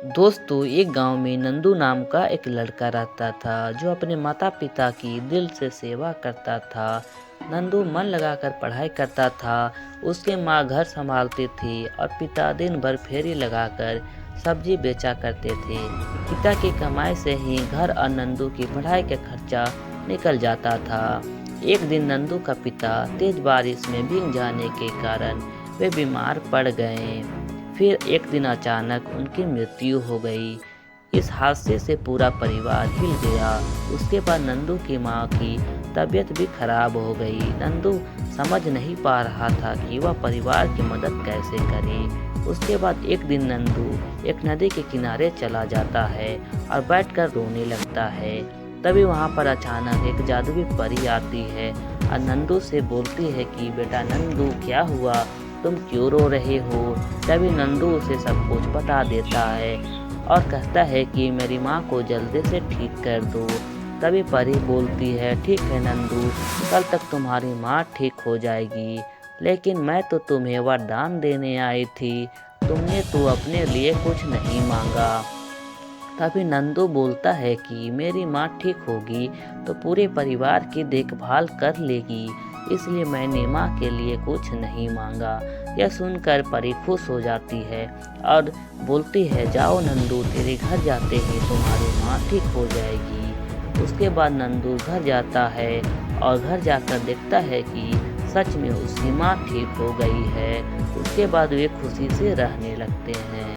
दोस्तों, एक गांव में नंदू नाम का एक लड़का रहता था जो अपने माता पिता की दिल से सेवा करता था। नंदू मन लगाकर पढ़ाई करता था। उसकी माँ घर संभालती थी और पिता दिन भर फेरी लगाकर सब्जी बेचा करते थे। पिता की कमाई से ही घर और नंदू की पढ़ाई का खर्चा निकल जाता था। एक दिन नंदू का पिता तेज बारिश में भीग जाने के कारण वे बीमार पड़ गए। फिर एक दिन अचानक उनकी मृत्यु हो गई। इस हादसे से पूरा परिवार हिल गया। उसके बाद नंदू की माँ की तबीयत भी खराब हो गई। नंदू समझ नहीं पा रहा था कि वह परिवार की मदद कैसे करे। उसके बाद एक दिन नंदू एक नदी के किनारे चला जाता है और बैठकर रोने लगता है। तभी वहाँ पर अचानक एक जादुई परी आती है और नंदू से बोलती है कि बेटा नंदू, क्या हुआ, तुम क्यों रो रहे हो। तभी नंदू उसे सब कुछ बता देता है और कहता है कि मेरी माँ को जल्दी से ठीक कर दो। तभी परी बोलती है, ठीक है नंदू, कल तक तुम्हारी माँ ठीक हो जाएगी, लेकिन मैं तो तुम्हें वरदान देने आई थी, तुमने तो अपने लिए कुछ नहीं मांगा। तभी नंदू बोलता है कि मेरी माँ ठीक होगी तो पूरे परिवार की देखभाल कर लेगी, इसलिए मैंने माँ के लिए कुछ नहीं मांगा। यह सुनकर परी खुश हो जाती है और बोलती है, जाओ नंदू, तेरे घर जाते ही तुम्हारी माँ ठीक हो जाएगी। उसके बाद नंदू घर जाता है और घर जाकर देखता है कि सच में उसकी माँ ठीक हो गई है। उसके बाद वे खुशी से रहने लगते हैं।